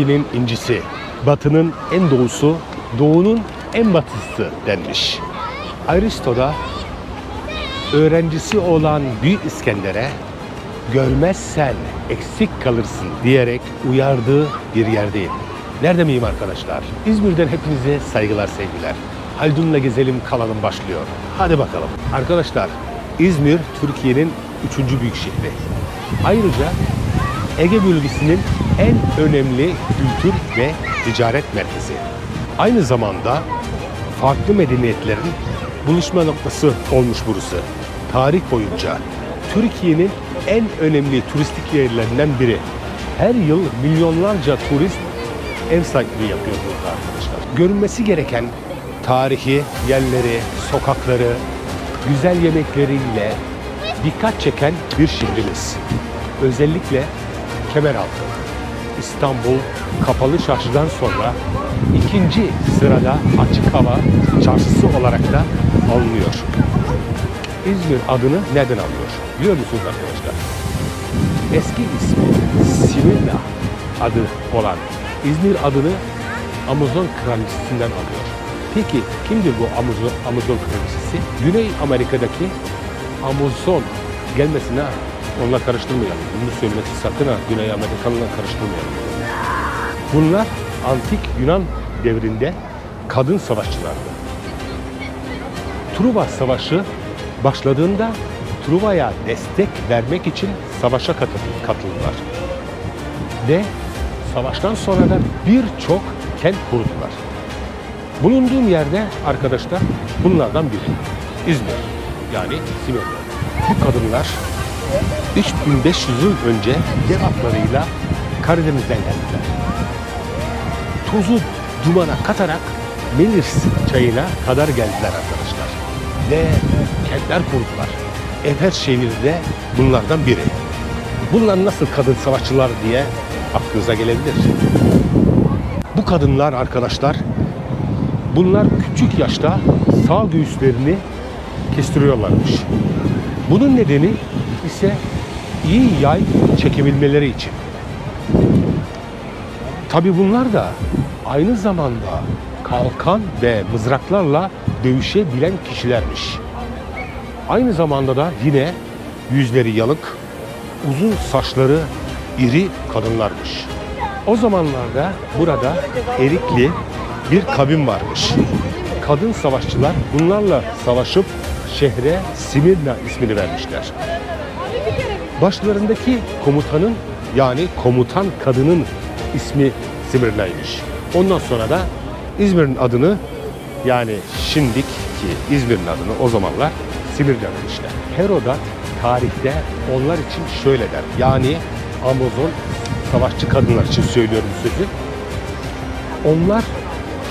Türkiye'nin incisi, batının en doğusu, doğunun en batısı denmiş. Aristo'da öğrencisi olan Büyük İskender'e görmezsen eksik kalırsın diyerek uyardığı bir yerdeyim. Nerede miyim arkadaşlar? İzmir'den hepinize saygılar, sevgiler. Haldun'la gezelim, kalalım başlıyor. Hadi bakalım. Arkadaşlar, İzmir Türkiye'nin 3. büyük şehri. Ayrıca Ege bölgesinin en önemli kültür ve ticaret merkezi. Aynı zamanda farklı medeniyetlerin buluşma noktası olmuş burası. Tarih boyunca Türkiye'nin en önemli turistik yerlerinden biri. Her yıl milyonlarca turist ev sahipliği yapıyor burada arkadaşlar. Görünmesi gereken tarihi yerleri, sokakları, güzel yemekleriyle dikkat çeken bir şehrimiz. Özellikle Kemeraltı. İstanbul Kapalı Çarşı'dan sonra ikinci sırada açık hava çarşısı olarak da alınıyor. İzmir adını nereden alıyor? Biliyor musunuz arkadaşlar? Eski ismi Simirna adı olan İzmir adını Amazon kraliçesinden alıyor. Peki kimdir bu Amazon kraliçesi? Güney Amerika'daki Amazon gelmesine onunla karıştırmayalım. Bunu söylemesi sakın ha, Güney Amerikalı'la karıştırmayalım. Bunlar antik Yunan devrinde kadın savaşçılardı. Truva Savaşı başladığında Truva'ya destek vermek için savaşa katıldılar. Ve savaştan sonra da birçok kent kurdular. Bulunduğum yerde arkadaşlar bunlardan biri. İzmir, yani Simirna. Bu kadınlar 3500 yıl önce dev atlarıyla Karadeniz'den geldiler. Tozu dumana katarak Melis çayına kadar geldiler arkadaşlar. Ve kentler kurdular. Efes de bunlardan biri. Bunlar nasıl kadın savaşçılar diye aklınıza gelebilir. Bu kadınlar arkadaşlar, bunlar küçük yaşta sağ göğüslerini kestiriyorlarmış. Bunun nedeni ise iyi yay çekebilmeleri için. Tabi bunlar da aynı zamanda kalkan ve mızraklarla dövüşebilen kişilermiş. Aynı zamanda da yine yüzleri yalık, uzun saçları iri kadınlarmış. O zamanlarda burada Erikli bir kavim varmış. Kadın savaşçılar bunlarla savaşıp şehre Simirna ismini vermişler. Başlarındaki komutanın, yani komutan kadının ismi Simirna'ymış. Ondan sonra da İzmir'in adını, yani şimdiki İzmir'in adını o zamanlar Simirna demişler. Herodot tarihte onlar için şöyle der. Yani Amazon savaşçı kadınlar için söylüyorum sözü. Onlar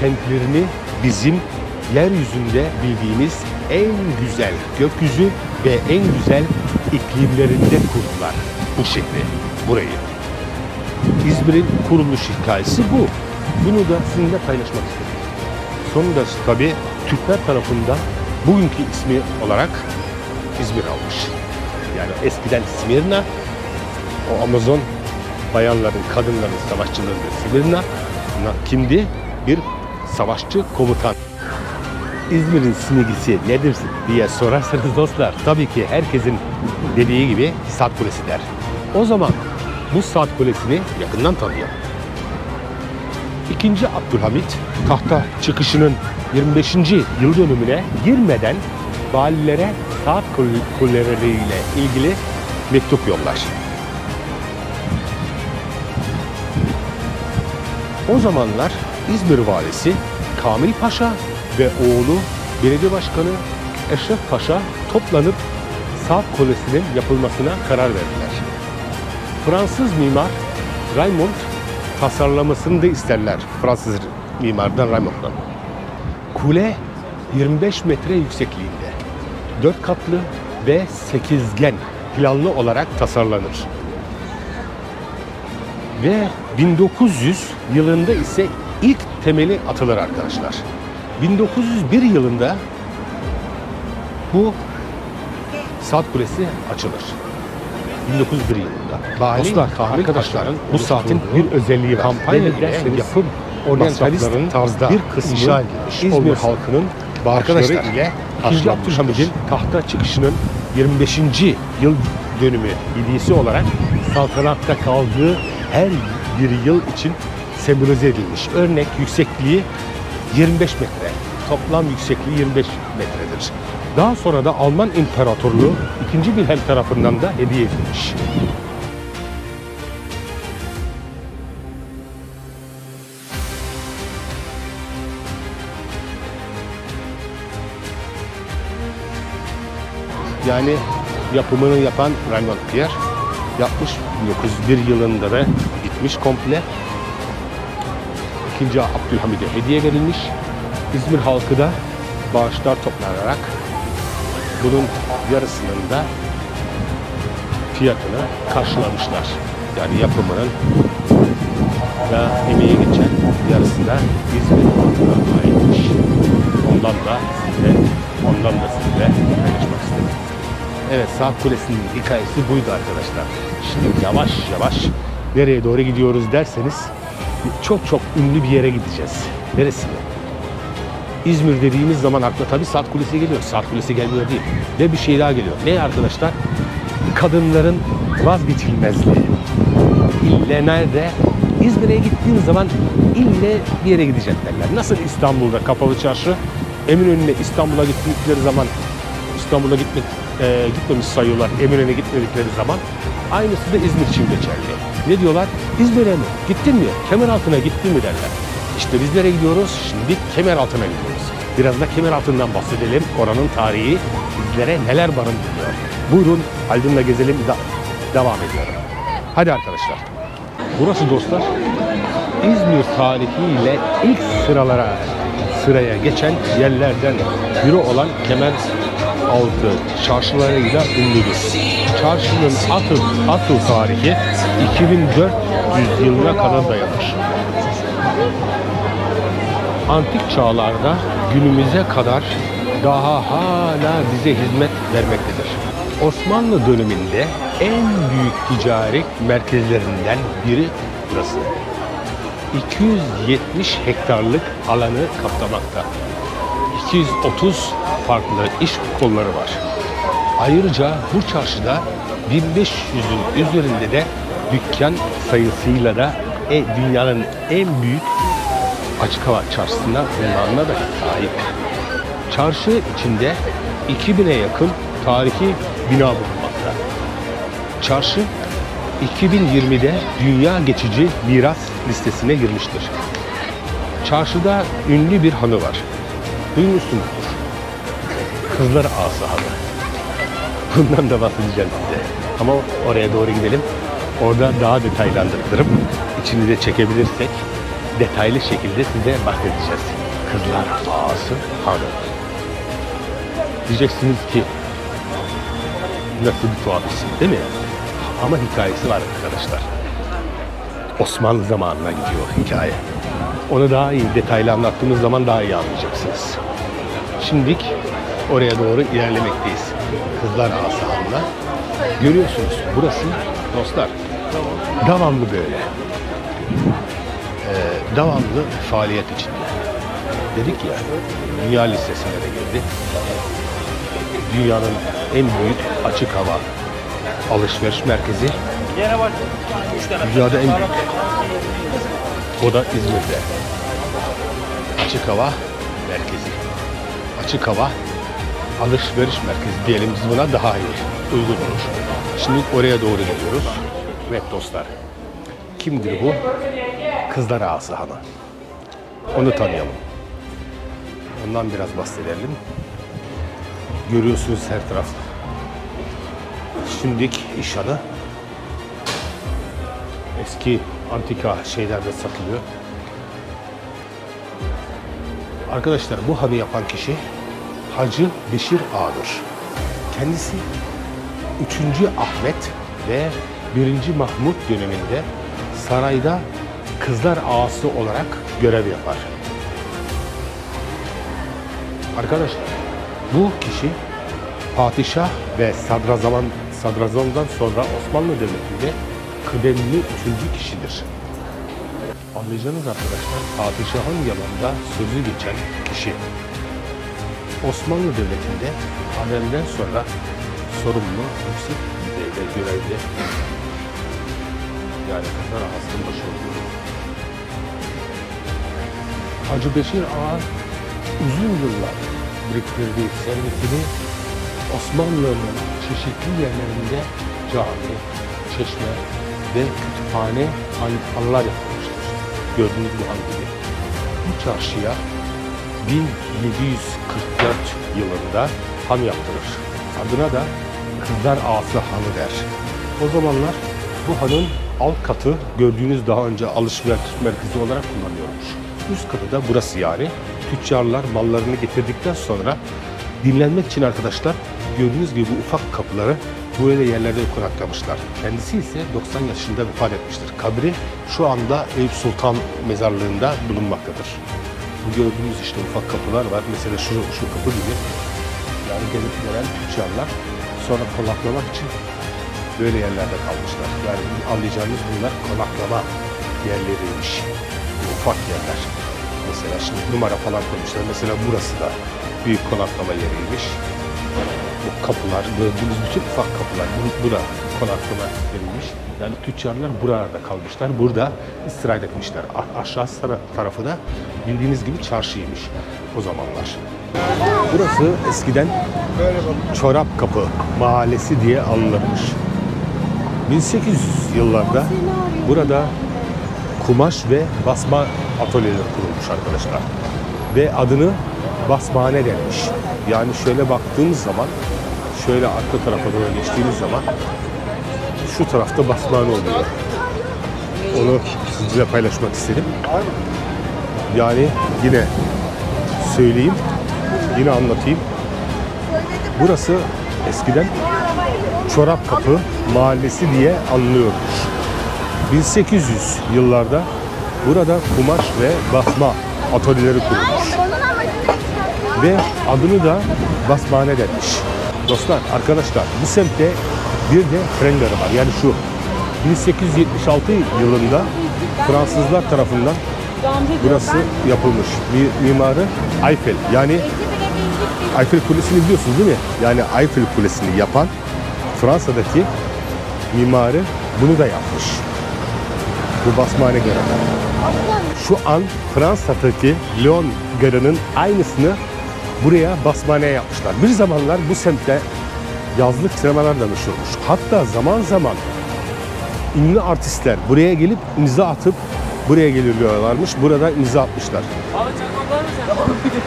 kentlerini bizim yeryüzünde bildiğimiz en güzel gökyüzü ve en güzel iklimlerinde kurdular bu şehri, burayı. İzmir'in kuruluş hikayesi bu. Bunu da sizinle paylaşmak istedim. Sonunda tabii Türkler tarafından bugünkü ismi olarak İzmir almış. Yani eskiden Simirna, o Amazon bayanların, kadınların savaşçılarının Simirna kimdi? Bir savaşçı komutan. İzmir'in simgesi nedir diye sorarsanız dostlar, tabii ki herkesin dediği gibi Saat Kulesi der. O zaman bu Saat Kulesi'ni yakından tanıyalım. İkinci Abdülhamit tahta çıkışının 25. yıl dönümüne girmeden valilere saat kuleleriyle ilgili mektup yollar. O zamanlar İzmir valisi Kamil Paşa ve oğlu belediye başkanı Eşref Paşa toplanıp saat kulesinin yapılmasına karar verdiler. Fransız mimar Raymond tasarlamasını da isterler, Fransız mimardan Raymond'dan. Kule 25 metre yüksekliğinde, 4 katlı ve sekizgen planlı olarak tasarlanır. Ve 1900 yılında ise ilk temeli atılır arkadaşlar. 1901 yılında bu saat kulesi açılır. 1901 yılında. Bali Dostlar, Kamil arkadaşların Paşa'nın bu saatin oluşturduğu bir özelliği var. kampanya Ne ile derseniz yapım oryantalist masrafların tarzda bir kısmı inşa edilmiş. İzmir olması halkının arkadaşlar, bağışları ile 2. karşılanmıştır. Abdülhamid'in tahta çıkışının 25. yıl dönümü hediyesi olarak saltanatta kaldığı her bir yıl için sembolize edilmiş. Örnek yüksekliği 25 metre. Toplam yüksekliği 25 metredir. Daha sonra da Alman İmparatorluğu 2. Wilhelm tarafından da hediye edilmiş. Yani yapımını yapan Raymond Pierre yapmış. 1901 yılında da gitmiş komple. 2. Abdülhamid'e hediye verilmiş. İzmir halkı da bağışlar toplanarak bunun yarısının da fiyatını karşılamışlar. Yani yapımının ve emeğe geçen yarısı da İzmir halkına aitmiş. Ondan da sizinle paylaşmak istedim. Evet, Saat Kulesi'nin hikayesi buydu arkadaşlar. Şimdi yavaş yavaş nereye doğru gidiyoruz derseniz çok ünlü bir yere gideceğiz. Neresi mi? İzmir dediğimiz zaman akla tabii Saat Kulesi geliyor. Saat Kulesi gelmiyor değil. Ve bir şey daha geliyor. Ne arkadaşlar? Kadınların vazgeçilmezliği. İlle nerede? İzmir'e gittiğin zaman ille bir yere gidecek derler. Nasıl İstanbul'da Kapalı Çarşı, Eminönü'ne İstanbul'a gittikleri zaman İstanbul'a gitmemiş sayıyorlar Eminönü'ne gitmedikleri zaman. Aynısı da İzmir için geçerli. Ne diyorlar? İzmir'e mi? Gittin mi? Kemeraltı'na gittin mi derler. İşte biz nereye gidiyoruz? Şimdi Kemeraltı'na gidiyoruz. Biraz da Kemeraltı'ndan bahsedelim. Oranın tarihi bizlere neler barındırıyor. Buyurun Aydın'la gezelim. Devam ediyorum. Hadi arkadaşlar. Burası dostlar İzmir tarihiyle ilk sıraya geçen yerlerden biri olan Kemeraltı çarşılarıyla ünlüdür. Çarşının asıl tarihi 2400 yılına kadar dayanır. Antik çağlarda günümüze kadar daha hala bize hizmet vermektedir. Osmanlı döneminde en büyük ticari merkezlerinden biri burası. 270 hektarlık alanı kapsamakta. 230 farklı iş kolları var. Ayrıca bu çarşıda 1500'ün üzerinde de dükkan sayısıyla da dünyanın en büyük açık hava çarşısına unvanına da sahip. Çarşı içinde 2000'e yakın tarihi bina bulunmakta. Çarşı 2020'de Dünya Geçici Miras listesine girmiştir. Çarşıda ünlü bir hanı var. Duymuşsunuzdur. Kızlar Ağası Hanı. Bundan da bahsedeceğim size. Ama oraya doğru gidelim. Orada daha detaylandırırım. İçini de çekebilirsek detaylı şekilde size bahsedeceğiz. Kızlar Ağası Hanı. Diyeceksiniz ki nasıl bir tuhaf isim değil mi? Ama hikayesi var arkadaşlar. Osmanlı zamanına gidiyor hikaye. Onu daha iyi detaylı anlattığımız zaman daha iyi anlayacaksınız. Şimdilik oraya doğru ilerlemekteyiz. Kızlar Ağası Hanı'na. Görüyorsunuz burası dostlar devamlı böyle. Devamlı faaliyet içinde. Dedik ya Dünya Listesi'ne de girdi. Dünyanın en büyük açık hava alışveriş merkezi. Dünyada en büyük. O da İzmir'de. Açık hava merkezi. Açık hava alışveriş merkezi diyelim biz buna daha iyi uygun olur. Şimdi oraya doğru geliyoruz. Evet dostlar. Kimdir bu? Kızlar Ağası Hanı. Onu tanıyalım. Ondan biraz bahsedelim. Görüyorsunuz her taraf. Şimdilik iş hanı. Eski antika şeyler de satılıyor. Arkadaşlar bu hanı yapan kişi Hacı Beşir Ağa'dır. Kendisi 3. Ahmet ve 1. Mahmut döneminde sarayda Kızlar Ağası olarak görev yapar. Arkadaşlar bu kişi padişah ve Sadrazam'dan sonra Osmanlı Devleti'nde kıdemli 3. kişidir. Anlayacağınız arkadaşlar, padişahın yanında sözü geçen kişi. Osmanlı Devleti'nde Adem'den sonra sorumlu yüksek düzeyde görevli, yani Kızlar Ağası'nın başı oluyor. Hacı Beşir Ağa uzun yıllar biriktirdiği servetini Osmanlı'nın çeşitli yerlerinde cami, çeşme ve kütüphane anlar yapılmıştır. Gördüğünüz bu han gibi. Bu çarşıya 1744 yılında han yaptırır. Adına da Kızlar Ağası Hanı der. O zamanlar bu hanın alt katı gördüğünüz daha önce alışveriş merkezi olarak kullanıyormuş. Üst katı da burası yani. Tüccarlar mallarını getirdikten sonra dinlenmek için arkadaşlar gördüğünüz gibi bu ufak kapıları böyle yerlerde konaklamışlar. Kendisi ise 90 yaşında vefat etmiştir. Kabri şu anda Eyüp Sultan mezarlığında bulunmaktadır. Bu gördüğünüz işte ufak kapılar var. Mesela şu kapı gibi. Yani gelip gelen tüccarlar sonra konaklamak için böyle yerlerde kalmışlar. Yani anlayacağınız bunlar konaklama yerleriymiş. Ufak yerler. Mesela şimdi numara falan koymuşlar. Mesela burası da büyük konaklama yeriymiş. Bu kapılar, gördüğünüz bütün ufak kapılar, bu da konaklama yeriymiş. Yani tüccarlar buralarda kalmışlar. Burada istirahat etmişler. Aşağı tarafı da bildiğiniz gibi çarşıymış o zamanlar. Burası eskiden Çorap Kapı Mahallesi diye anılırmış. 1800 yıllarda burada kumaş ve basma atölyeleri kurulmuş arkadaşlar. Ve adını basmane denmiş. Yani şöyle baktığımız zaman, şöyle arka tarafa doğru geçtiğimiz zaman şu tarafta basmane oluyor. Onu sizinle paylaşmak istedim. Yani yine söyleyeyim, yine anlatayım. Burası eskiden Çorap Kapı Mahallesi diye anılıyormuş. 1800 yıllarda burada kumaş ve basma atölyeleri kurulmuş. Ve adını da basmane denmiş. Dostlar, arkadaşlar bu semtte bir de tren garı var. Yani şu 1876 yılında Fransızlar tarafından burası yapılmış. Mimarı Eiffel. Yani Eiffel Kulesi'ni biliyorsunuz değil mi? Yani Eiffel Kulesi'ni yapan Fransa'daki mimarı bunu da yapmış. Bu basmane garı. Şu an Fransa'daki Lyon garının aynısını buraya basmane yapmışlar. Bir zamanlar bu semtte yazlık sinemalar da meşhurmuş. Hatta zaman zaman ünlü artistler buraya gelip imza atıp buraya geliyorlarmış. Burada imza atmışlar.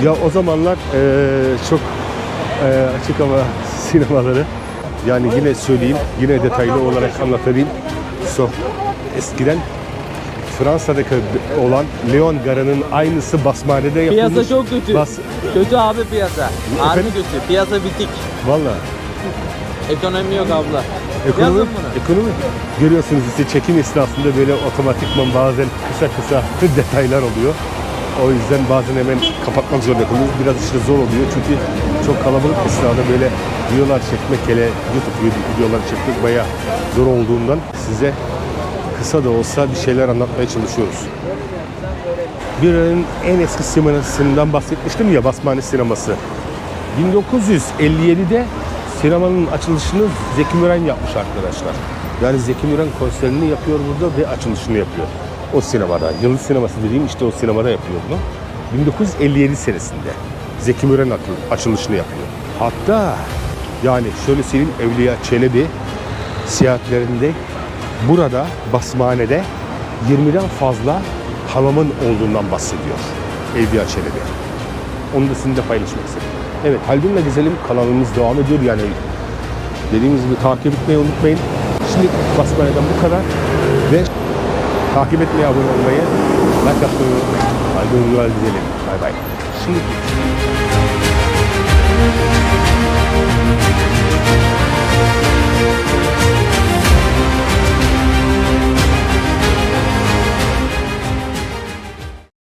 Ya o zamanlar çok açık hava sinemaları, yani yine söyleyeyim, yine detaylı olarak anlatayım. Eskiden Fransa'daki olan Lyon garının aynısı basmanede yapılmış. Piyasa çok kötü. Kötü abi piyasa. Harbi kötü. Piyasa bitik. Vallahi. Ekonomi yok abla. Ekonomi. Görüyorsunuz işte çekim esnasında böyle otomatikman bazen kısa detaylar oluyor. O yüzden bazen hemen kapatmak zorunda kalıyoruz. Biraz işte zor oluyor çünkü çok kalabalık esnada böyle videolar çekmek, hele YouTube videolar çekmek bayağı zor olduğundan size kısa da olsa bir şeyler anlatmaya çalışıyoruz. Biranın en eski sinemasından bahsetmiştim ya, Basmane Sineması. 1957'de sinemanın açılışını Zeki Müren yapmış arkadaşlar. Yani Zeki Müren konserini yapıyor burada ve açılışını yapıyor. O sinemada, Yıldız Sineması dediğim işte o sinemada yapıyor bunu. 1957 senesinde Zeki Müren açılışını yapıyor. Hatta yani şöyle söyleyeyim, Evliya Çelebi seyahatlerinde burada Basmane'de 20'den fazla hamamın olduğundan bahsediyor Evliya Çelebi. Onu da sizinle paylaşmak istedim. Evet, Haldun'la Gezelim kanalımız devam ediyor. Yani dediğimiz gibi takip etmeyi unutmayın. Şimdi Basmane'den bu kadar ve takip etmeyi, abone olmayı, like atmayı unutmayın. Haldun'la Gezelim. Bay bay. Şimdi